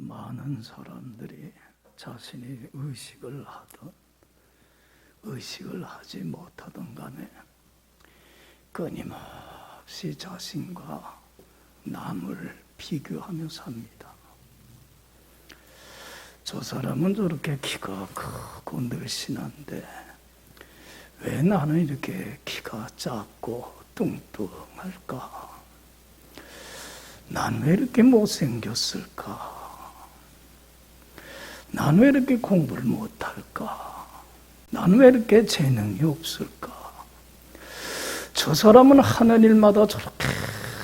많은 사람들이 자신이 의식을 하든 의식을 하지 못하든 간에 끊임없이 자신과 남을 비교하며 삽니다. 저 사람은 저렇게 키가 크고 늘씬한데 왜 나는 이렇게 키가 작고 뚱뚱할까? 난 왜 이렇게 못생겼을까? 난 왜 이렇게 공부를 못할까? 난 왜 이렇게 재능이 없을까? 저 사람은 하는 일마다 저렇게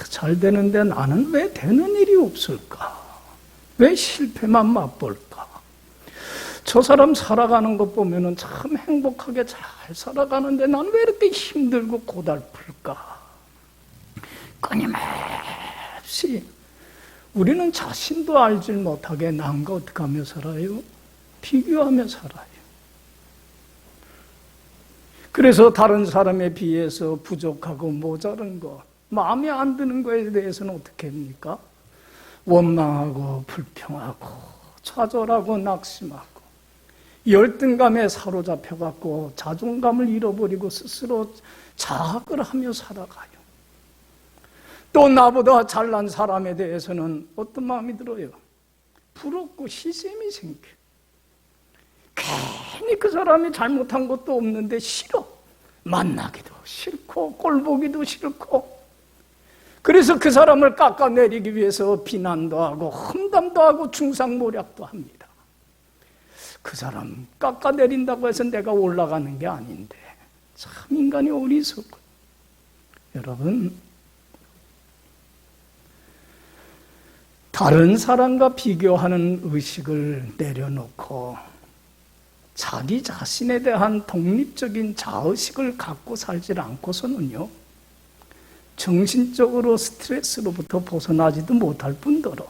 잘 되는데 나는 왜 되는 일이 없을까? 왜 실패만 맛볼까? 저 사람 살아가는 것 보면은 참 행복하게 잘 살아가는데 난 왜 이렇게 힘들고 고달플까? 끊임없이 우리는 자신도 알지 못하게 남과 어떻게 하며 살아요? 비교하며 살아요. 그래서 다른 사람에 비해서 부족하고 모자른 것, 마음에 안 드는 것에 대해서는 어떻게 합니까? 원망하고 불평하고 좌절하고 낙심하고 열등감에 사로잡혀갖고 자존감을 잃어버리고 스스로 자학을 하며 살아가요. 또 나보다 잘난 사람에 대해서는 어떤 마음이 들어요? 부럽고 시샘이 생겨요. 괜히 그 사람이 잘못한 것도 없는데 싫어. 만나기도 싫고 꼴보기도 싫고. 그래서 그 사람을 깎아내리기 위해서 비난도 하고 험담도 하고 중상모략도 합니다. 그 사람 깎아내린다고 해서 내가 올라가는 게 아닌데 참 인간이 어리석고. 여러분, 다른 사람과 비교하는 의식을 내려놓고 자기 자신에 대한 독립적인 자의식을 갖고 살지 않고서는요, 정신적으로 스트레스로부터 벗어나지도 못할 뿐더러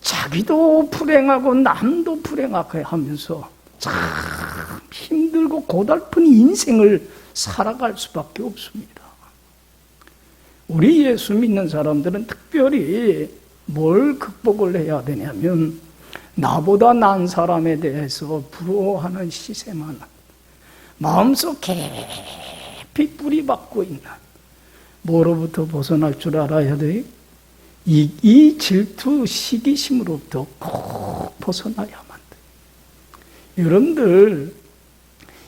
자기도 불행하고 남도 불행하게 하면서 참 힘들고 고달픈 인생을 살아갈 수밖에 없습니다. 우리 예수 믿는 사람들은 특별히 뭘 극복을 해야 되냐면 나보다 난 사람에 대해서 부러워하는 시샘하는 마음속 깊이 뿌리박고 있는 뭐로부터 벗어날 줄 알아야 돼요? 이 질투, 시기심으로부터 꼭 벗어나야만 돼요. 여러분들,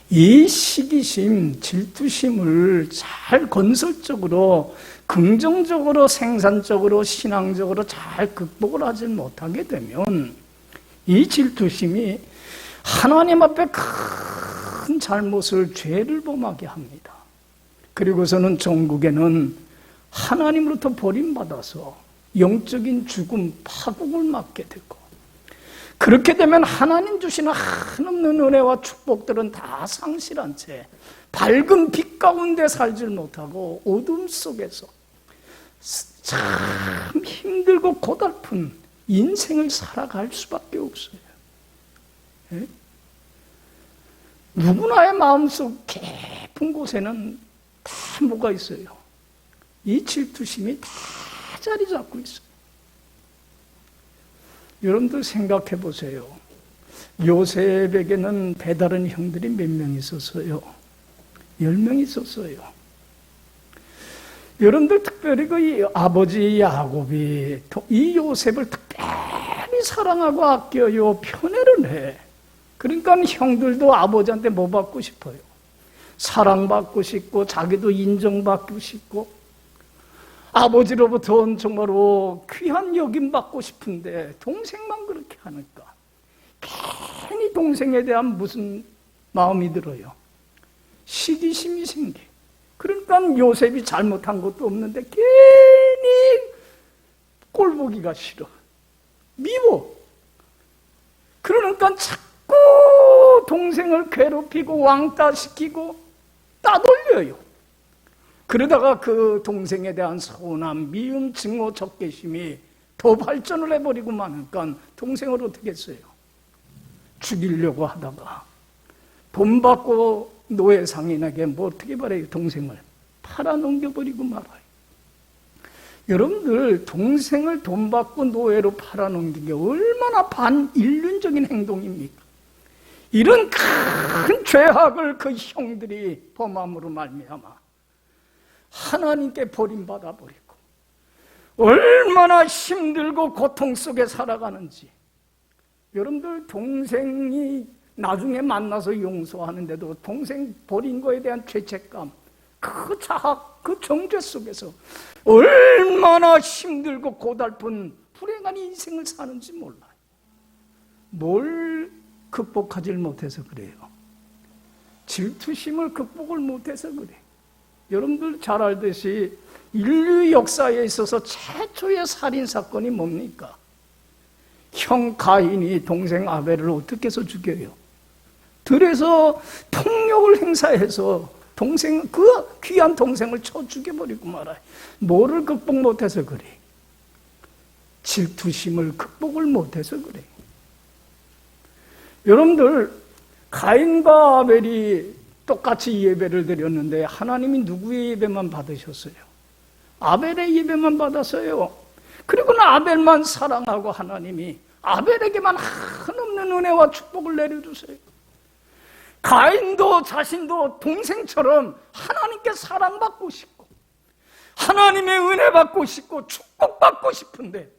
이 시기심, 질투심을 잘 건설적으로, 긍정적으로, 생산적으로, 신앙적으로 잘 극복을 하지 못하게 되면 이 질투심이 하나님 앞에 큰 잘못을, 죄를 범하게 합니다. 그리고서는 종국에는 하나님으로부터 버림받아서 영적인 죽음, 파국을 맞게 되고, 그렇게 되면 하나님 주시는 한없는 은혜와 축복들은 다 상실한 채 밝은 빛 가운데 살질 못하고 어둠 속에서 참 힘들고 고달픈 인생을 살아갈 수밖에 없어요. 예? 누구나의 마음속 깊은 곳에는 다 뭐가 있어요? 이 질투심이 다 자리 잡고 있어요. 여러분들 생각해 보세요. 요셉에게는 배다른 형들이 몇 명 있었어요? 10명 있었어요. 여러분들 특별히 그 아버지 야곱이 이 요셉을 특별히 사랑하고 아껴요. 편애를 해. 그러니까 형들도 아버지한테 뭐 받고 싶어요? 사랑받고 싶고 자기도 인정받고 싶고 아버지로부터 정말로 귀한 여김 받고 싶은데 동생만 그렇게 하니까 괜히 동생에 대한 무슨 마음이 들어요? 시기심이 생겨. 그러니까 요셉이 잘못한 것도 없는데 괜히 꼴보기가 싫어. 미워. 그러니까 자꾸 동생을 괴롭히고 왕따시키고 따돌려요. 그러다가 그 동생에 대한 서운함, 미움, 증오, 적개심이 더 발전을 해버리고 마니까 동생을 어떻게 했어요? 죽이려고 하다가 돈 받고 노예 상인에게 뭐 어떻게 말해요? 동생을 팔아 넘겨버리고 말아요. 여러분들 동생을 돈 받고 노예로 팔아넘긴 게 얼마나 반인륜적인 행동입니까? 이런 큰 죄악을 그 형들이 범함으로 말미암아 하나님께 버림받아 버리고 얼마나 힘들고 고통 속에 살아가는지. 여러분들 동생이 나중에 만나서 용서하는데도 동생 버린 거에 대한 죄책감, 그 자학, 그 정죄 속에서 얼마나 힘들고 고달픈 불행한 인생을 사는지 몰라요. 뭘 극복하지 못해서 그래요? 질투심을 극복을 못해서 그래요. 여러분들 잘 알듯이 인류 역사에 있어서 최초의 살인사건이 뭡니까? 형 가인이 동생 아벨을 어떻게 해서 죽여요? 들에서 폭력을 행사해서 동생, 그 귀한 동생을 쳐 죽여버리고 말아요. 뭐를 극복 못해서 그래? 질투심을 극복을 못해서 그래. 여러분들 가인과 아벨이 똑같이 예배를 드렸는데 하나님이 누구의 예배만 받으셨어요? 아벨의 예배만 받았어요. 그리고는 아벨만 사랑하고 하나님이 아벨에게만 한없는 은혜와 축복을 내려주세요. 가인도 자신도 동생처럼 하나님께 사랑받고 싶고 하나님의 은혜 받고 싶고 축복받고 싶은데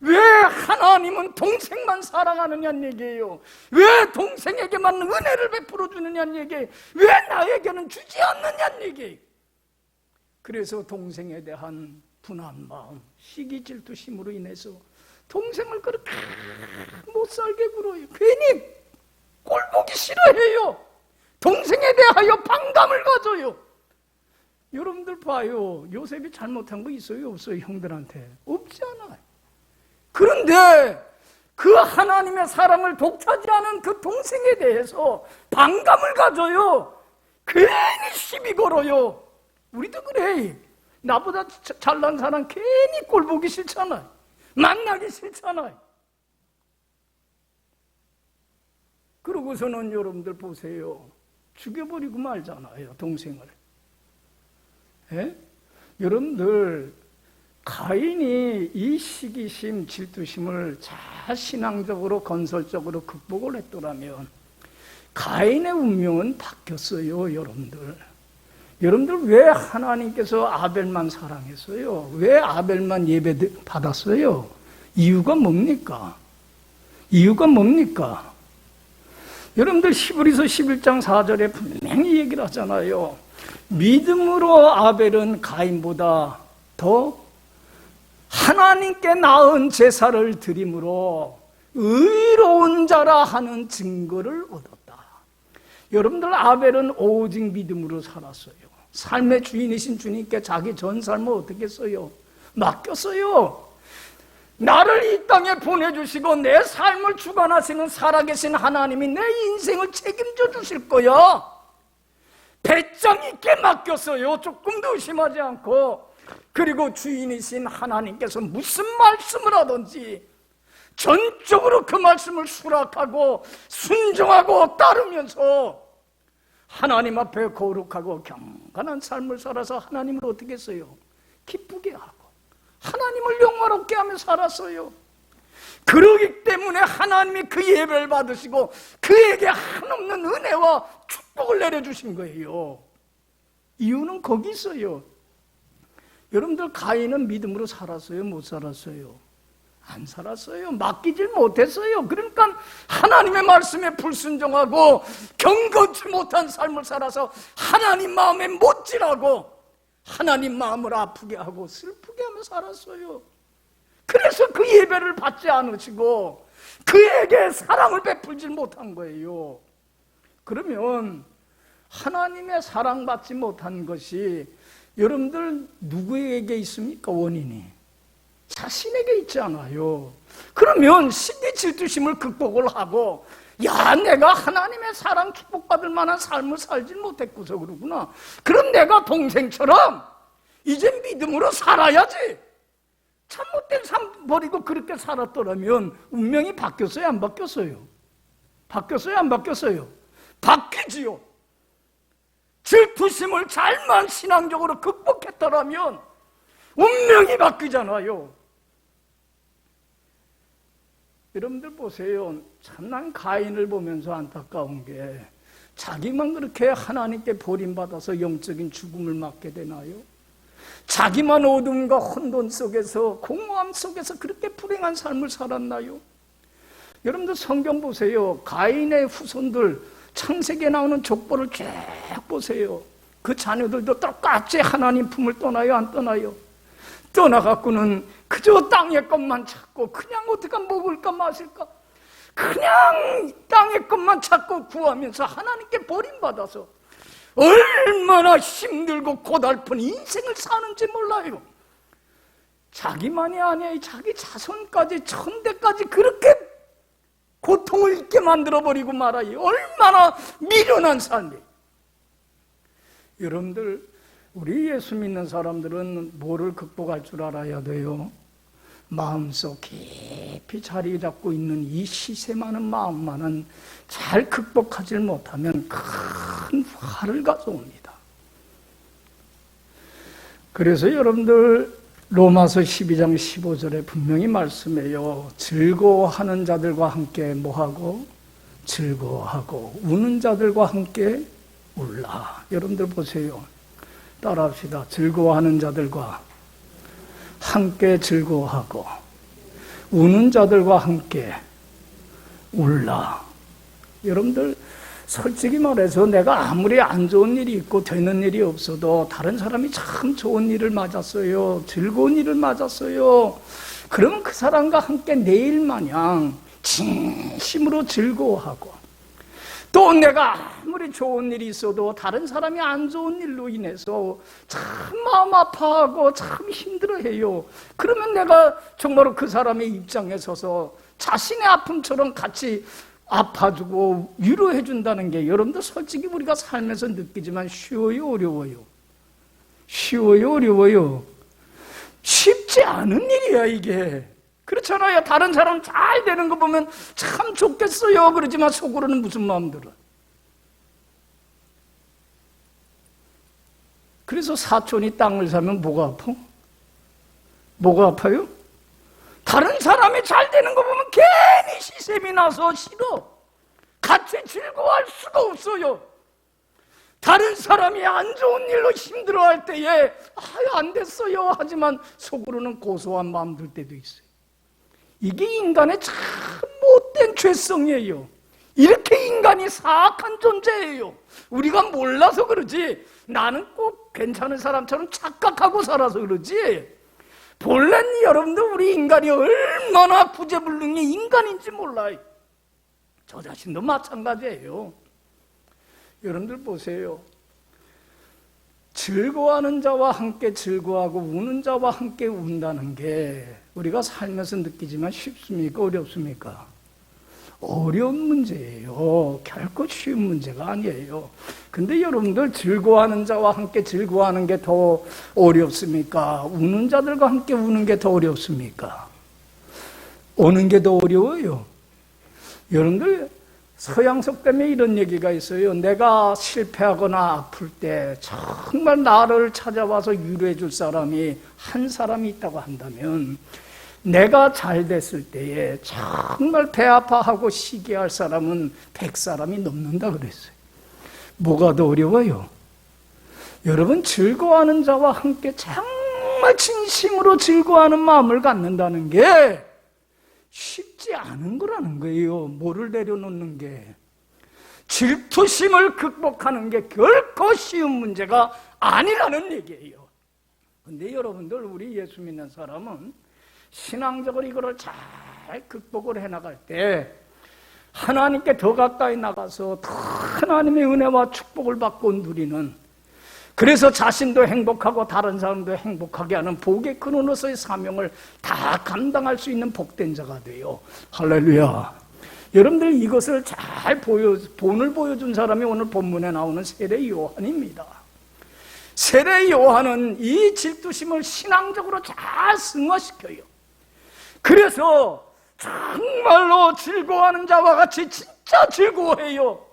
왜 하나님은 동생만 사랑하느냐는 얘기예요. 왜 동생에게만 은혜를 베풀어 주느냐는 얘기예요. 왜 나에게는 주지 않느냐는 얘기예요. 그래서 동생에 대한 분한 마음, 시기 질투심으로 인해서 동생을 그렇게 못 살게 굴어요. 괜히 꼴보기 싫어해요. 동생에 대하여 반감을 가져요. 여러분들 봐요. 요셉이 잘못한 거 있어요? 없어요? 형들한테? 없지 않아요. 그런데 그 하나님의 사랑을 독차지하는 그 동생에 대해서 반감을 가져요. 괜히 시비 걸어요. 우리도 그래. 나보다 잘난 사람 괜히 꼴 보기 싫잖아요. 만나기 싫잖아요. 그러고서는 여러분들 보세요. 죽여버리고 말잖아요, 동생을. 예? 여러분들 가인이 이 시기심, 질투심을 잘 신앙적으로 건설적으로 극복을 했더라면 가인의 운명은 바뀌었어요. 여러분들 왜 하나님께서 아벨만 사랑했어요? 왜 아벨만 예배 받았어요? 이유가 뭡니까? 여러분들 히브리서 11장 4절에 분명히 얘기를 하잖아요. 믿음으로 아벨은 가인보다 더 하나님께 나은 제사를 드림으로 의로운 자라 하는 증거를 얻었다. 여러분들 아벨은 오직 믿음으로 살았어요. 삶의 주인이신 주님께 자기 전 삶을 어떻게 써요? 맡겼어요. 나를 이 땅에 보내주시고 내 삶을 주관하시는 살아계신 하나님이 내 인생을 책임져 주실 거야. 배짱 있게 맡겼어요. 조금도 의심하지 않고. 그리고 주인이신 하나님께서 무슨 말씀을 하든지 전적으로 그 말씀을 수락하고 순종하고 따르면서 하나님 앞에 거룩하고 경건한 삶을 살아서 하나님을 어떻게 했어요? 기쁘게 하고 하나님을 영화롭게 하며 살았어요. 그러기 때문에 하나님이 그 예배를 받으시고 그에게 한없는 은혜와 축복을 내려주신 거예요. 이유는 거기 있어요. 여러분들 가인은 믿음으로 살았어요? 못 살았어요? 안 살았어요. 맡기질 못했어요. 그러니까 하나님의 말씀에 불순종하고 경건치 못한 삶을 살아서 하나님 마음에 못질하고 하나님 마음을 아프게 하고 슬프게 하며 살았어요. 그래서 그 예배를 받지 않으시고 그에게 사랑을 베풀지 못한 거예요. 그러면 하나님의 사랑받지 못한 것이 여러분들 누구에게 있습니까? 원인이 자신에게 있지 않아요. 그러면 시기 질투심을 극복을 하고 야, 내가 하나님의 사랑 축복받을 만한 삶을 살지 못했고서 그러구나. 그럼 내가 동생처럼 이제 믿음으로 살아야지. 잘못된 삶 버리고 그렇게 살았더라면 운명이 바뀌었어요? 안 바뀌었어요? 바뀌었어요? 안 바뀌었어요? 바뀌지요. 질투심을 잘만 신앙적으로 극복했더라면 운명이 바뀌잖아요. 여러분들 보세요. 참난 가인을 보면서 안타까운 게 자기만 그렇게 하나님께 버림받아서 영적인 죽음을 맞게 되나요? 자기만 어둠과 혼돈 속에서 공허함 속에서 그렇게 불행한 삶을 살았나요? 여러분들 성경 보세요. 가인의 후손들 창세기에 나오는 족보를 쭉 보세요. 그 자녀들도 똑같이 하나님 품을 떠나요, 안 떠나요? 떠나갖고는 그저 땅의 것만 찾고 그냥 어떻게 먹을까 마실까 그냥 땅의 것만 찾고 구하면서 하나님께 버림받아서 얼마나 힘들고 고달픈 인생을 사는지 몰라요. 자기만이 아니에요. 자기 자손까지 천대까지 그렇게 고통을 있게 만들어버리고 말아요. 얼마나 미련한 삶이에요. 여러분들, 우리 예수 믿는 사람들은 뭐를 극복할 줄 알아야 돼요? 마음속 깊이 자리 잡고 있는 이 시세 많은 마음만은 잘 극복하지 못하면 큰 화를 가져옵니다. 그래서 여러분들 로마서 12장 15절에 분명히 말씀해요. 즐거워하는 자들과 함께 뭐하고? 즐거워하고 우는 자들과 함께 울라. 여러분들 보세요. 따라합시다. 즐거워하는 자들과 함께 즐거워하고 우는 자들과 함께 울라. 여러분들 솔직히 말해서 내가 아무리 안 좋은 일이 있고 되는 일이 없어도 다른 사람이 참 좋은 일을 맞았어요. 즐거운 일을 맞았어요. 그러면 그 사람과 함께 내일 마냥 진심으로 즐거워하고 또 내가 아무리 좋은 일이 있어도 다른 사람이 안 좋은 일로 인해서 참 마음 아파하고 참 힘들어해요. 그러면 내가 정말로 그 사람의 입장에 서서 자신의 아픔처럼 같이 아파주고 위로해준다는 게 여러분들 솔직히 우리가 살면서 느끼지만 쉬워요, 어려워요? 쉬워요, 어려워요? 쉽지 않은 일이야 이게. 그렇잖아요. 다른 사람 잘 되는 거 보면 참 좋겠어요. 그러지만 속으로는 무슨 마음 들어? 그래서 사촌이 땅을 사면 뭐가 아파? 뭐가 아파요? 다른 사람이 잘 되는 거 보면 괜히 시샘이 나서 싫어. 같이 즐거워할 수가 없어요. 다른 사람이 안 좋은 일로 힘들어할 때에 안 됐어요 하지만 속으로는 고소한 마음 들 때도 있어요. 이게 인간의 참 못된 죄성이에요. 이렇게 인간이 사악한 존재예요. 우리가 몰라서 그러지 나는 꼭 괜찮은 사람처럼 착각하고 살아서 그러지 본래는 여러분들 우리 인간이 얼마나 구제불능의 인간인지 몰라요. 저 자신도 마찬가지예요. 여러분들 보세요. 즐거워하는 자와 함께 즐거워하고 우는 자와 함께 운다는 게 우리가 살면서 느끼지만 쉽습니까? 어렵습니까? 어려운 문제예요. 결코 쉬운 문제가 아니에요. 근데 여러분들 즐거워하는 자와 함께 즐거워하는 게 더 어렵습니까? 우는 자들과 함께 우는 게 더 어렵습니까? 오는 게 더 어려워요. 여러분들 서양석 때문에 이런 얘기가 있어요. 내가 실패하거나 아플 때 정말 나를 찾아와서 위로해 줄 사람이 한 사람이 있다고 한다면 내가 잘 됐을 때에 정말 배 아파하고 시기할 사람은 100사람이 넘는다 그랬어요. 뭐가 더 어려워요? 여러분 즐거워하는 자와 함께 정말 진심으로 즐거워하는 마음을 갖는다는 게 쉽지 않은 거라는 거예요. 뭐를 내려놓는 게. 질투심을 극복하는 게 결코 쉬운 문제가 아니라는 얘기예요. 근데 여러분들 우리 예수 믿는 사람은 신앙적으로 이거를 잘 극복을 해나갈 때 하나님께 더 가까이 나가서 더 하나님의 은혜와 축복을 받고 누리는 그래서 자신도 행복하고 다른 사람도 행복하게 하는 복의 근원으로서의 사명을 다 감당할 수 있는 복된 자가 돼요. 할렐루야. 여러분들 이것을 잘 본을 보여준 사람이 오늘 본문에 나오는 세례 요한입니다. 세례 요한은 이 질투심을 신앙적으로 잘 승화시켜요. 그래서 정말로 즐거워하는 자와 같이 진짜 즐거워해요.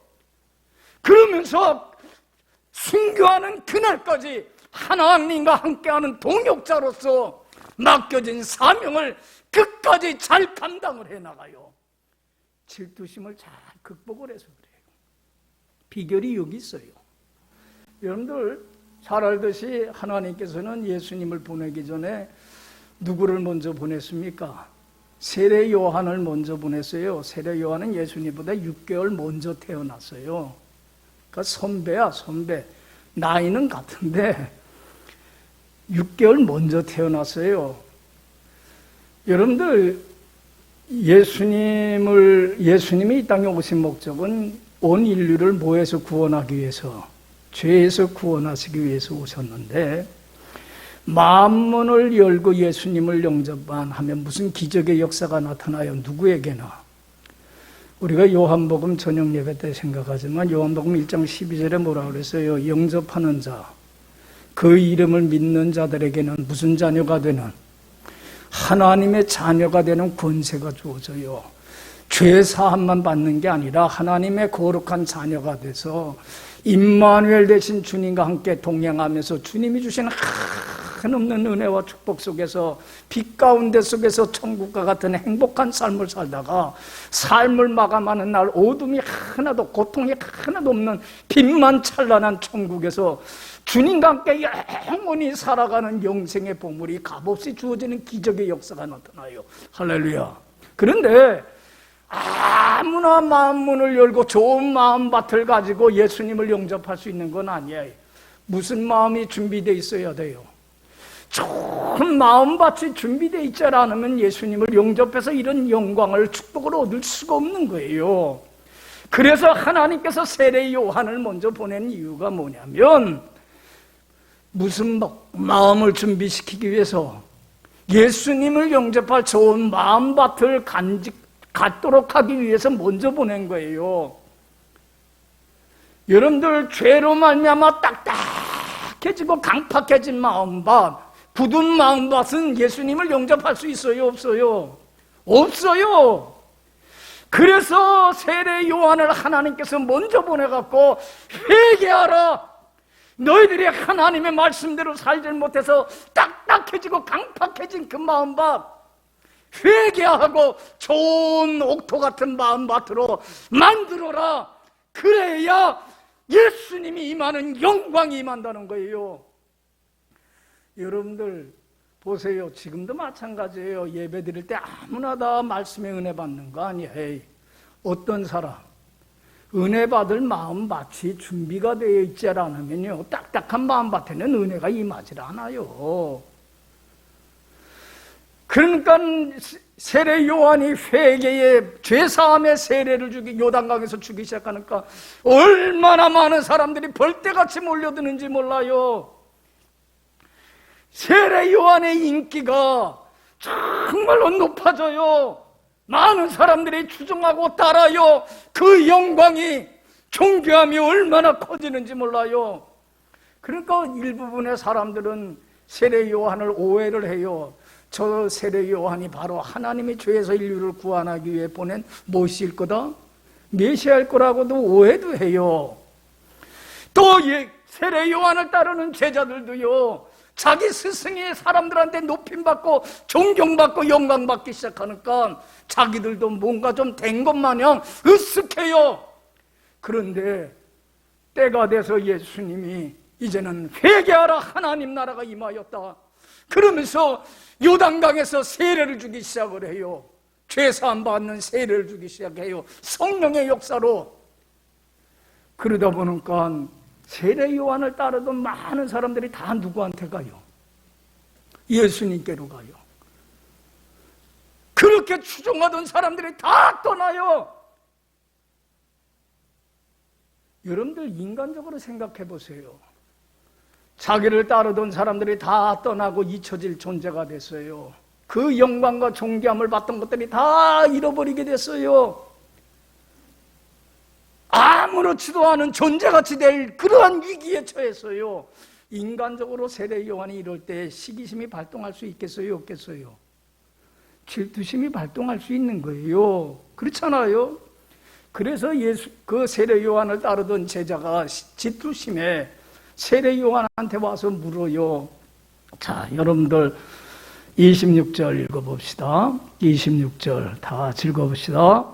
그러면서 순교하는 그날까지 하나님과 함께하는 동역자로서 맡겨진 사명을 끝까지 잘 감당을 해나가요. 질투심을 잘 극복을 해서 그래요. 비결이 여기 있어요. 여러분들 잘 알듯이 하나님께서는 예수님을 보내기 전에 누구를 먼저 보냈습니까? 세례 요한을 먼저 보냈어요. 세례 요한은 예수님보다 6개월 먼저 태어났어요. 그러니까 선배야, 선배. 나이는 같은데 6개월 먼저 태어났어요. 여러분들 예수님이 이 땅에 오신 목적은 온 인류를 뭐에서 구원하기 위해서, 죄에서 구원하시기 위해서 오셨는데, 만문을 열고 예수님을 영접만 하면 무슨 기적의 역사가 나타나요? 누구에게나. 우리가 요한복음 저녁 예배 때 생각하지만 요한복음 1장 12절에 뭐라 그랬어요? 영접하는 자, 그 이름을 믿는 자들에게는 무슨 자녀가 되는? 하나님의 자녀가 되는 권세가 주어져요. 죄 사함만 받는 게 아니라 하나님의 거룩한 자녀가 돼서 임마누엘 되신 주님과 함께 동행하면서 주님이 주시는 한없는 은혜와 축복 속에서 빛 가운데 속에서 천국과 같은 행복한 삶을 살다가 삶을 마감하는 날 어둠이 하나도, 고통이 하나도 없는 빛만 찬란한 천국에서 주님과 함께 영원히 살아가는 영생의 보물이 값없이 주어지는 기적의 역사가 나타나요. 할렐루야. 그런데 아무나 마음문을 열고 좋은 마음밭을 가지고 예수님을 영접할 수 있는 건 아니에요. 무슨 마음이 준비되어 있어야 돼요? 좋은 마음밭이 준비되어 있지 않으면 예수님을 영접해서 이런 영광을, 축복을 얻을 수가 없는 거예요. 그래서 하나님께서 세례 요한을 먼저 보낸 이유가 뭐냐면, 무슨 마음을 준비시키기 위해서? 예수님을 영접할 좋은 마음밭을 갖도록 하기 위해서 먼저 보낸 거예요. 여러분들 죄로 말미암아 딱딱해지고 강팍해진 마음밭, 굳은 마음밭은 예수님을 영접할 수 있어요? 없어요? 없어요. 그래서 세례 요한을 하나님께서 먼저 보내갖고 회개하라. 너희들이 하나님의 말씀대로 살지 못해서 딱딱해지고 강팍해진 그 마음밭 회개하고 좋은 옥토 같은 마음밭으로 만들어라. 그래야 예수님이 임하는 영광이 임한다는 거예요. 여러분들 보세요. 지금도 마찬가지예요. 예배 드릴 때 아무나 다 말씀의 은혜 받는 거 아니에요. 어떤 사람 은혜 받을 마음밭이 준비가 되어 있지 않으면요, 딱딱한 마음밭에는 은혜가 임하지 않아요. 그러니까 세례 요한이 회개의 죄사함의 세례를 요단강에서 주기 시작하니까 얼마나 많은 사람들이 벌떼같이 몰려드는지 몰라요. 세례 요한의 인기가 정말로 높아져요. 많은 사람들이 추종하고 따라요. 그 영광이, 존귀함이 얼마나 커지는지 몰라요. 그러니까 일부분의 사람들은 세례 요한을 오해를 해요. 저 세례 요한이 바로 하나님의 죄에서 인류를 구원하기 위해 보낸 모시일 거다, 메시아일 거라고도 오해도 해요. 또 세례 요한을 따르는 제자들도요, 자기 스승이 사람들한테 높임받고 존경받고 영광받기 시작하니까 자기들도 뭔가 좀 된 것 마냥 으쓱해요. 그런데 때가 돼서 예수님이 이제는 회개하라, 하나님 나라가 임하였다 그러면서 요단강에서 세례를 주기 시작을 해요. 죄사함 받는 세례를 주기 시작해요. 성령의 역사로. 그러다 보니까 세례 요한을 따르던 많은 사람들이 다 누구한테 가요? 예수님께로 가요. 그렇게 추종하던 사람들이 다 떠나요. 여러분들 인간적으로 생각해 보세요. 자기를 따르던 사람들이 다 떠나고 잊혀질 존재가 됐어요. 그 영광과 존귀함을 받던 것들이 다 잃어버리게 됐어요. 아무렇지도 않은 존재같이 될 그러한 위기에 처했어요. 인간적으로 세례 요한이 이럴 때 시기심이 발동할 수 있겠어요? 없겠어요? 질투심이 발동할 수 있는 거예요. 그렇잖아요? 그래서 그 세례 요한을 따르던 제자가 질투심에 세례 요한한테 와서 물어요. 자, 여러분들 26절 읽어봅시다. 26절 다 읽어봅시다.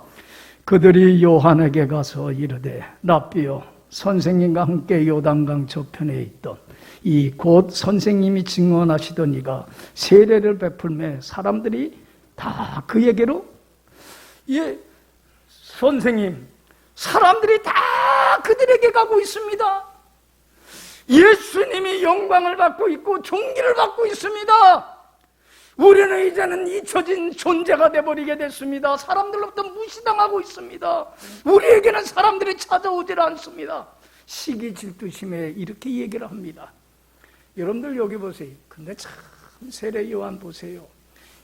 그들이 요한에게 가서 이르되 랍비여, 선생님과 함께 요단강 저편에 있던 이 곧 선생님이 증언하시던 이가 세례를 베풀매 사람들이 다 그에게로, 예, 선생님, 사람들이 다 그들에게 가고 있습니다. 예수님이 영광을 받고 있고 존귀를 받고 있습니다. 우리는 이제는 잊혀진 존재가 되어버리게 됐습니다. 사람들로부터 무시당하고 있습니다. 우리에게는 사람들이 찾아오질 않습니다. 시기 질투심에 이렇게 얘기를 합니다. 여러분들 여기 보세요. 근데 참 세례 요한 보세요.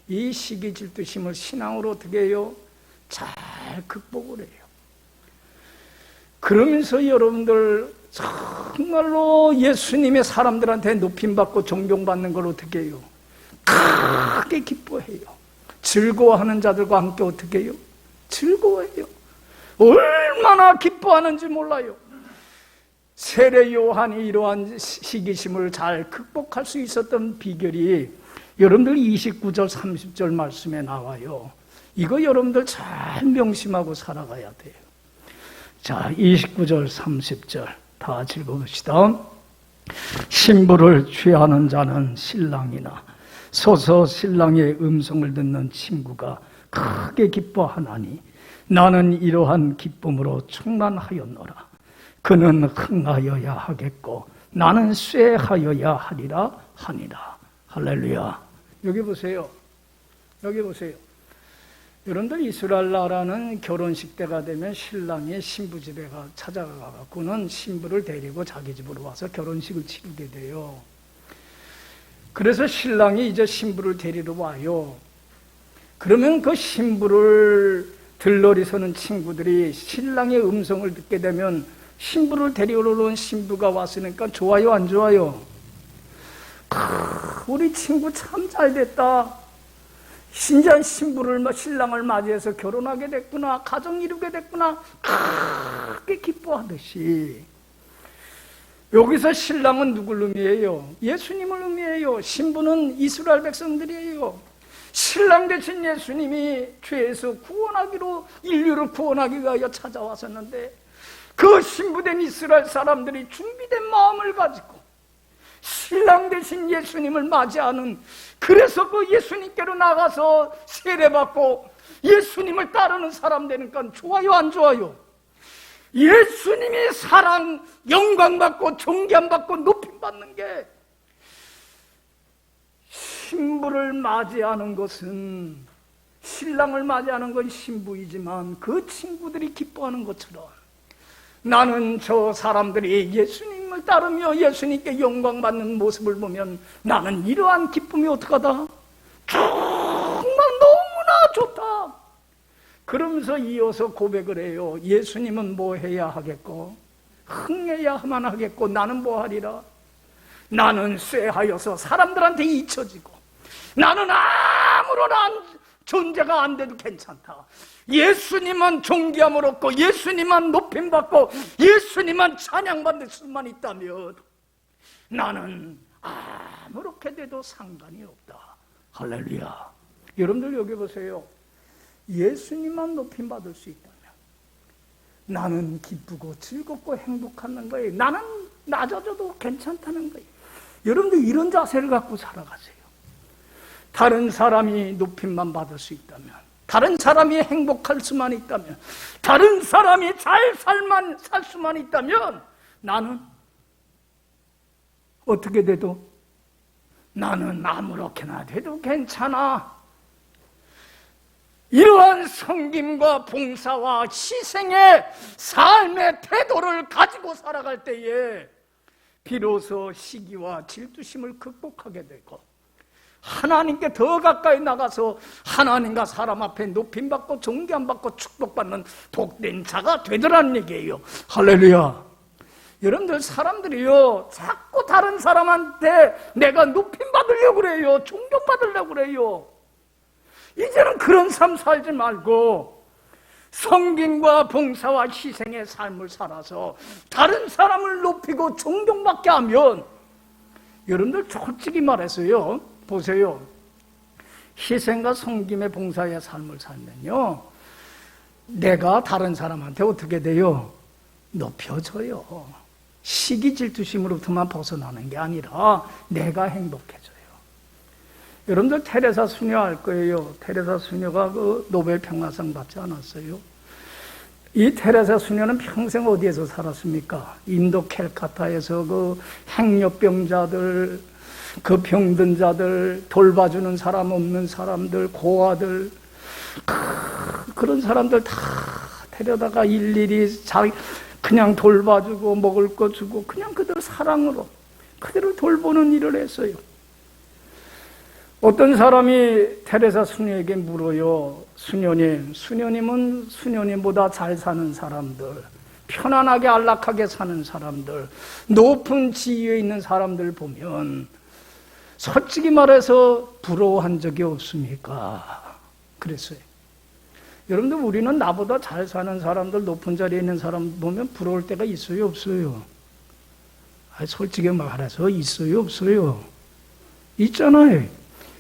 이 시기 질투심을 신앙으로 어떻게 해요? 잘 극복을 해요. 그러면서 여러분들 정말로 예수님의 사람들한테 높임받고 존경받는 걸 어떻게 해요? 크게 기뻐해요. 즐거워하는 자들과 함께 어떻게 해요? 즐거워해요. 얼마나 기뻐하는지 몰라요. 세례 요한이 이러한 시기심을 잘 극복할 수 있었던 비결이 여러분들 29절 30절 말씀에 나와요. 이거 여러분들 잘 명심하고 살아가야 돼요. 자, 29절 30절 다 읽어봅시다. 신부를 취하는 자는 신랑이나 서서 신랑의 음성을 듣는 친구가 크게 기뻐하나니 나는 이러한 기쁨으로 충만하였노라. 그는 흥하여야 하겠고 나는 쇠하여야 하리라 하니라. 할렐루야. 여기 보세요. 여기 보세요. 여러분들 이스라엘 나라는 결혼식 때가 되면 신랑이 신부 집에 찾아가고는 신부를 데리고 자기 집으로 와서 결혼식을 치르게 돼요. 그래서 신랑이 이제 신부를 데리러 와요. 그러면 그 신부를 들러리 서는 친구들이 신랑의 음성을 듣게 되면 신부를 데리러 온 신부가 왔으니까 좋아요, 안 좋아요? 우리 친구 참 잘됐다. 신전 신랑을 맞이해서 결혼하게 됐구나, 가정 이루게 됐구나, 크게 기뻐하듯이. 여기서 신랑은 누굴 의미해요? 예수님을 의미해요. 신부는 이스라엘 백성들이에요. 신랑 되신 예수님이 죄에서 구원하기로, 인류를 구원하기 위하여 찾아왔었는데 그 신부된 이스라엘 사람들이 준비된 마음을 가지고 신랑 되신 예수님을 맞이하는, 그래서 그 예수님께로 나가서 세례받고 예수님을 따르는 사람 되니까 좋아요, 안 좋아요? 예수님이 사랑, 영광받고 존귀함받고 높임받는 게, 신부를 맞이하는 것은, 신랑을 맞이하는 건 신부이지만 그 친구들이 기뻐하는 것처럼 나는 저 사람들이 예수님을 따르며 예수님께 영광받는 모습을 보면 나는 이러한 기쁨이 어떡하다? 정말 너무나 좋다. 그러면서 이어서 고백을 해요. 예수님은 뭐 해야 하겠고 흥해야만 하겠고 나는 뭐 하리라? 나는 쇠하여서 사람들한테 잊혀지고 나는 아무런 존재가 안 돼도 괜찮다. 예수님만 존귀함을 얻고 예수님만 높임받고 예수님만 찬양받을 수만 있다면 나는 아무렇게 돼도 상관이 없다. 할렐루야. 여러분들 여기 보세요. 예수님만 높임받을 수 있다면 나는 기쁘고 즐겁고 행복한 거예요. 나는 낮아져도 괜찮다는 거예요. 여러분들 이런 자세를 갖고 살아가세요. 다른 사람이 높임만 받을 수 있다면, 다른 사람이 행복할 수만 있다면, 다른 사람이 잘 살 수만 있다면 나는 어떻게 돼도, 나는 아무렇게나 돼도 괜찮아. 이러한 섬김과 봉사와 희생의 삶의 태도를 가지고 살아갈 때에 비로소 시기와 질투심을 극복하게 되고 하나님께 더 가까이 나가서 하나님과 사람 앞에 높임받고 존귀함받고 축복받는 복된 자가 되더라는 얘기예요. 할렐루야. 여러분들 사람들이요 자꾸 다른 사람한테 내가 높임받으려고 그래요. 존경받으려고 그래요. 이제는 그런 삶 살지 말고 섬김과 봉사와 희생의 삶을 살아서 다른 사람을 높이고 존경받게 하면, 여러분들 솔직히 말해서요, 보세요. 희생과 섬김의 봉사의 삶을 살면요, 내가 다른 사람한테 어떻게 돼요? 높여져요. 시기 질투심으로부터만 벗어나는 게 아니라 내가 행복해져요. 여러분들 테레사 수녀 알 거예요. 테레사 수녀가 그 노벨 평화상 받지 않았어요? 이 테레사 수녀는 평생 어디에서 살았습니까? 인도 캘카타에서 그 행렬병자들, 그 병든 자들, 돌봐주는 사람 없는 사람들, 고아들, 그런 사람들 다 데려다가 일일이 그냥 돌봐주고 먹을 거 주고 그냥 그대로 사랑으로 그대로 돌보는 일을 했어요. 어떤 사람이 테레사 수녀에게 물어요. 수녀님은 수녀님보다 잘 사는 사람들, 편안하게 안락하게 사는 사람들, 높은 지위에 있는 사람들 보면 솔직히 말해서 부러워한 적이 없습니까? 그랬어요. 여러분들, 우리는 나보다 잘 사는 사람들, 높은 자리에 있는 사람 보면 부러울 때가 있어요, 없어요? 솔직히 말해서 있어요, 없어요? 있잖아요.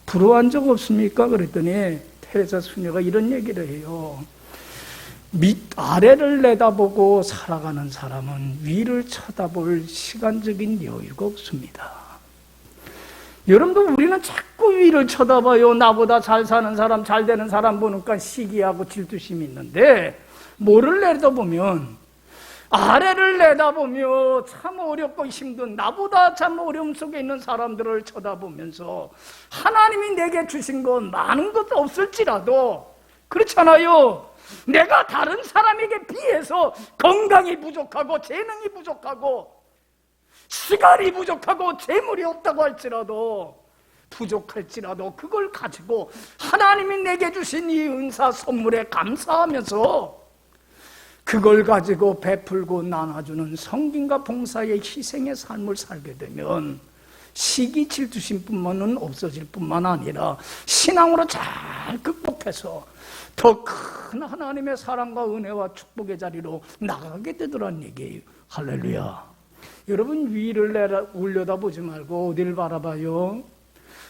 부러워한 적 없습니까? 그랬더니 테레사 수녀가 이런 얘기를 해요. 아래를 내다보고 살아가는 사람은 위를 쳐다볼 시간적인 여유가 없습니다. 여러분들, 우리는 자꾸 위를 쳐다봐요. 나보다 잘 사는 사람, 잘 되는 사람 보니까 시기하고 질투심이 있는데, 뭐를 내다보면, 아래를 내다보며 참 어렵고 힘든, 나보다 참 어려움 속에 있는 사람들을 쳐다보면서 하나님이 내게 주신 건 많은 것도 없을지라도, 그렇잖아요. 내가 다른 사람에게 비해서 건강이 부족하고 재능이 부족하고 시간이 부족하고 재물이 없다고 할지라도, 부족할지라도 그걸 가지고 하나님이 내게 주신 이 은사 선물에 감사하면서 그걸 가지고 베풀고 나눠주는 섬김과 봉사의 희생의 삶을 살게 되면 시기 질투심뿐만은 없어질 뿐만 아니라 신앙으로 잘 극복해서 더 큰 하나님의 사랑과 은혜와 축복의 자리로 나가게 되더란 얘기예요. 할렐루야. 여러분, 위를 올려다보지 말고 어디를 바라봐요?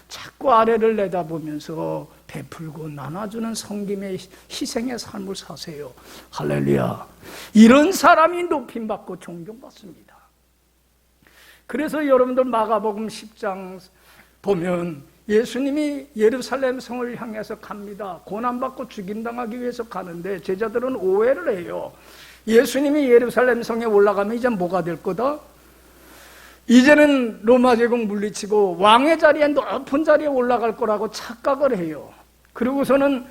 자꾸 아래를 내다보면서 베풀고 나눠주는 섬김의 희생의 삶을 사세요. 할렐루야. 이런 사람이 높임받고 존경받습니다. 그래서 여러분들 마가복음 10장 보면 예수님이 예루살렘 성을 향해서 갑니다. 고난받고 죽임당하기 위해서 가는데 제자들은 오해를 해요. 예수님이 예루살렘 성에 올라가면 이제 뭐가 될 거다? 이제는 로마 제국 물리치고 왕의 자리에, 높은 자리에 올라갈 거라고 착각을 해요. 그리고서는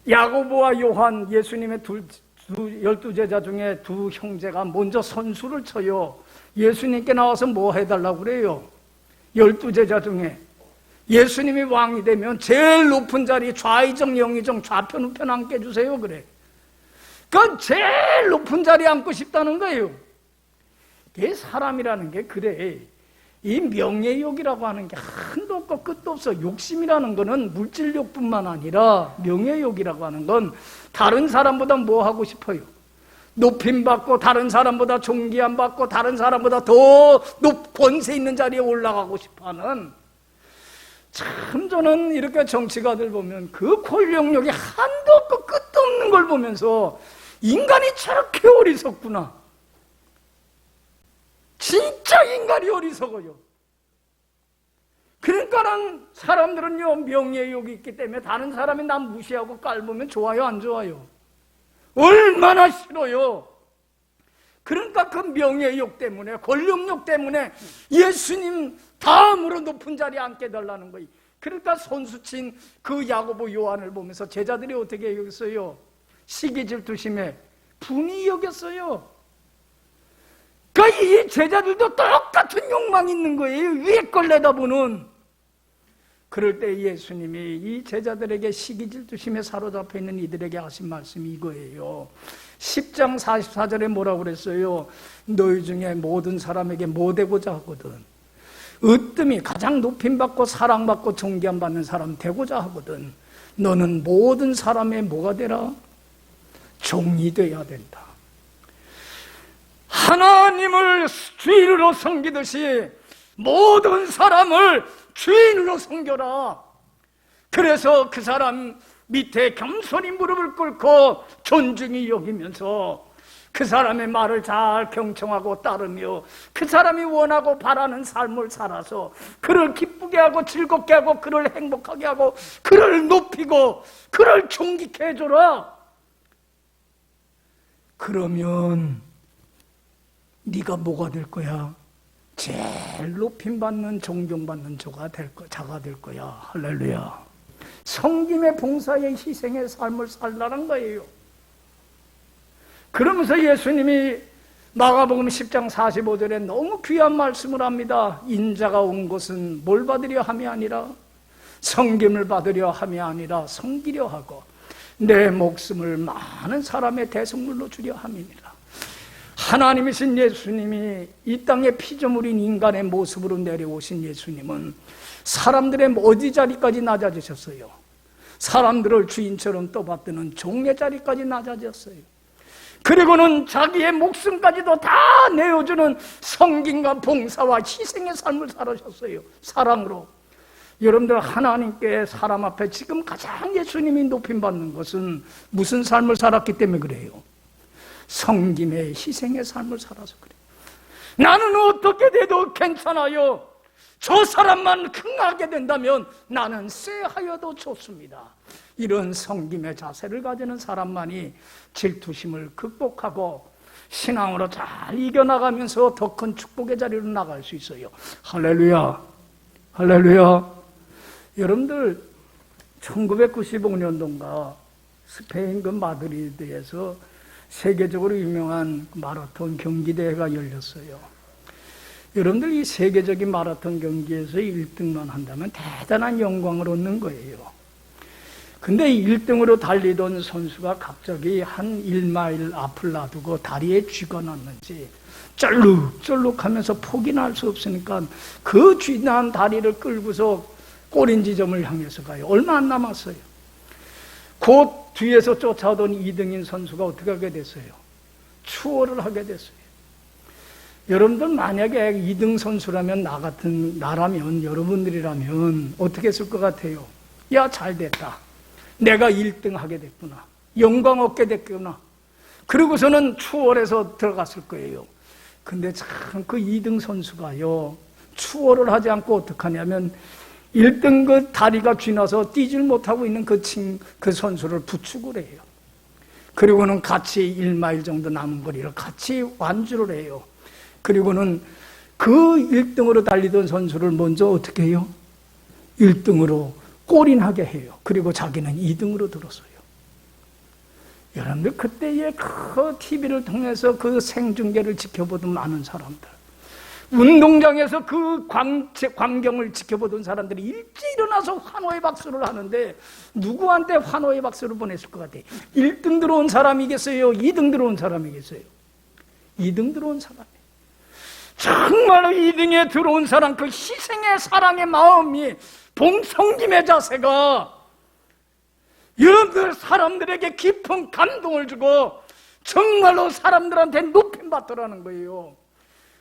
야고보와 요한, 예수님의 12제자 중에 두 형제가 먼저 선수를 쳐요. 예수님께 나와서 뭐 해달라고 그래요? 12제자 중에 예수님이 왕이 되면 제일 높은 자리, 좌의정 영의정 좌편 우편 앉게 해주세요 그래. 그건 제일 높은 자리에 앉고 싶다는 거예요. 이게 사람이라는 게 그래. 이 명예욕이라고 하는 게 한도 없고 끝도 없어. 욕심이라는 거는 물질욕뿐만 아니라 명예욕이라고 하는 건 다른 사람보다 뭐 하고 싶어요? 높임받고 다른 사람보다 존귀함받고 다른 사람보다 더 권세 있는 자리에 올라가고 싶어하는, 참 저는 이렇게 정치가들 보면 그 권력욕이 한도 없고 끝도 없는 걸 보면서 인간이 저렇게 어리석구나. 진짜 인간이 어리석어요. 그러니까는 사람들은요, 명예욕이 있기 때문에 다른 사람이 남 무시하고 깔보면 좋아요, 안 좋아요? 얼마나 싫어요. 그러니까 그 명예욕 때문에, 권력욕 때문에 예수님 다음으로 높은 자리에 앉게 달라는 거예요. 그러니까 손수친 그 야고보 요한을 보면서 제자들이 어떻게 여겼어요? 시기 질투심에 분이 여겼어요. 그러니까 이 제자들도 똑같은 욕망이 있는 거예요. 위에 걸 내다보는. 그럴 때 예수님이 이 제자들에게 시기 질투심에 사로잡혀 있는 이들에게 하신 말씀이 이거예요. 10장 44절에 뭐라고 그랬어요? 너희 중에 모든 사람에게 뭐 되고자 하거든. 으뜸이 가장 높임받고 사랑받고 존경받는 사람 되고자 하거든. 너는 모든 사람의 뭐가 되라? 종이 되어야 된다. 하나님을 주인으로 섬기듯이 모든 사람을 주인으로 섬겨라. 그래서 그 사람 밑에 겸손히 무릎을 꿇고 존중히 여기면서 그 사람의 말을 잘 경청하고 따르며 그 사람이 원하고 바라는 삶을 살아서 그를 기쁘게 하고 즐겁게 하고 그를 행복하게 하고 그를 높이고 그를 존귀케 해줘라. 그러면 네가 뭐가 될 거야? 제일 높임받는 존경받는 자가 될 거야. 할렐루야. 섬김의 봉사의 희생의 삶을 살라는 거예요. 그러면서 예수님이 마가복음 10장 45절에 너무 귀한 말씀을 합니다. 인자가 온 것은 뭘 받으려 함이 아니라 섬김을 받으려 함이 아니라 섬기려 하고 내 목숨을 많은 사람의 대속물로 주려 함이니라. 하나님이신 예수님이 이 땅에 피조물인 인간의 모습으로 내려오신 예수님은 사람들의 어디 자리까지 낮아지셨어요? 사람들을 주인처럼 떠받드는 종의 자리까지 낮아졌어요. 그리고는 자기의 목숨까지도 다 내어주는 섬김과 봉사와 희생의 삶을 살으셨어요. 사랑으로. 여러분들, 하나님께 사람 앞에 지금 가장 예수님이 높임받는 것은 무슨 삶을 살았기 때문에 그래요? 섬김의 희생의 삶을 살아서 그래요. 나는 어떻게 돼도 괜찮아요. 저 사람만 흥하게 된다면 나는 쎄하여도 좋습니다. 이런 섬김의 자세를 가지는 사람만이 질투심을 극복하고 신앙으로 잘 이겨나가면서 더 큰 축복의 자리로 나갈 수 있어요. 할렐루야. 할렐루야. 여러분들, 1995년도인가 스페인 그 마드리드에서 세계적으로 유명한 마라톤 경기대회가 열렸어요. 여러분들, 이 세계적인 마라톤 경기에서 1등만 한다면 대단한 영광을 얻는 거예요. 근데 1등으로 달리던 선수가 갑자기 한 1마일 앞을 놔두고 다리에 쥐가 났는지 쩔룩쩔룩 하면서 포기 날 수 없으니까 그 쥐난 다리를 끌고서 꼬린 지점을 향해서 가요. 얼마 안 남았어요. 곧 뒤에서 쫓아오던 2등인 선수가 어떻게 하게 됐어요? 추월을 하게 됐어요. 여러분들, 만약에 2등 선수라면 나라면, 여러분들이라면 어떻게 했을 것 같아요? 야, 잘 됐다. 내가 1등 하게 됐구나. 영광 얻게 됐구나. 그러고서는 추월해서 들어갔을 거예요. 근데 참 그 2등 선수가요, 추월을 하지 않고 어떡하냐면 1등 그 다리가 쥐나서 뛰질 못하고 있는 그 선수를 부축을 해요. 그리고는 같이 1마일 정도 남은 거리를 같이 완주를 해요. 그리고는 그 1등으로 달리던 선수를 먼저 어떻게 해요? 1등으로 골인하게 해요. 그리고 자기는 2등으로 들었어요. 여러분들, 그때의 그 TV를 통해서 그 생중계를 지켜보던 많은 사람들, 운동장에서 그 광경을 지켜보던 사람들이 일찍 일어나서 환호의 박수를 하는데 누구한테 환호의 박수를 보냈을 것 같아요? 1등 들어온 사람이겠어요? 2등 들어온 사람이겠어요? 2등 들어온 사람이에요. 정말로 2등에 들어온 사람, 그 희생의 사랑의 마음이, 봉성김의 자세가 여러분들 사람들에게 깊은 감동을 주고 정말로 사람들한테 높임 받더라는 거예요.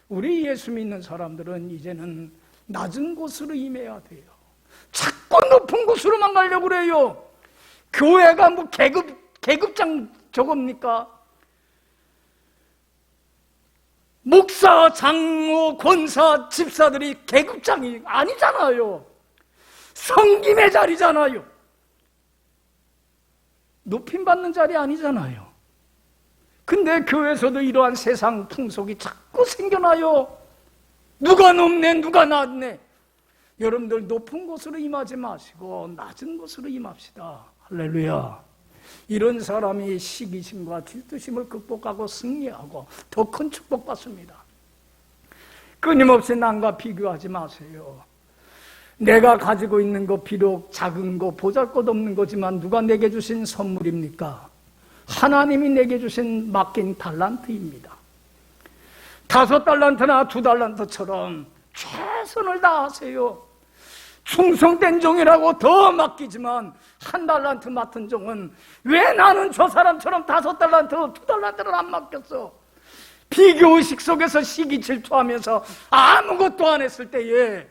우리 예수 믿는 사람들은 이제는 낮은 곳으로 임해야 돼요. 자꾸 높은 곳으로만 가려고 그래요. 교회가 뭐 계급장 저겁니까? 목사, 장로, 권사, 집사들이 계급장이 아니잖아요. 섬김의 자리잖아요. 높임받는 자리 아니잖아요. 근데 교회에서도 이러한 세상 풍속이 자꾸 생겨나요. 누가 높네, 누가 낮네. 여러분들, 높은 곳으로 임하지 마시고 낮은 곳으로 임합시다. 할렐루야. 이런 사람이 시기심과 질투심을 극복하고 승리하고 더 큰 축복받습니다. 끊임없이 남과 비교하지 마세요. 내가 가지고 있는 거 비록 작은 거 보잘것없는 거지만 누가 내게 주신 선물입니까? 하나님이 내게 주신 맡긴 달란트입니다. 5달란트나 2달란트처럼 최선을 다하세요. 충성된 종이라고 더 맡기지만 1달란트 맡은 종은 왜 나는 저 사람처럼 5달란트, 2달란트를 안 맡겼어? 비교의식 속에서 시기 질투하면서 아무것도 안 했을 때에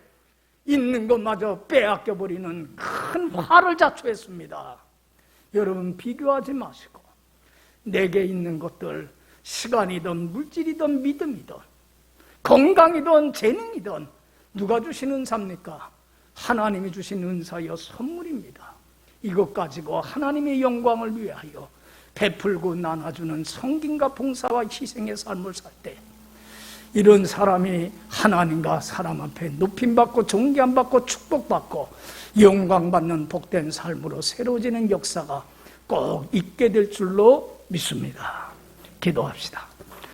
있는 것마저 빼앗겨버리는 큰 화를 자초했습니다. 여러분, 비교하지 마시고 내게 있는 것들, 시간이든 물질이든 믿음이든 건강이든 재능이든 누가 주신 은사입니까? 하나님이 주신 은사여 선물입니다. 이것 가지고 하나님의 영광을 위하여 베풀고 나눠주는 성김과 봉사와 희생의 삶을 살 때 이런 사람이 하나님과 사람 앞에 높임받고 존귀함받고 축복받고 영광받는 복된 삶으로 새로워지는 역사가 꼭 있게 될 줄로 믿습니다. 기도합시다.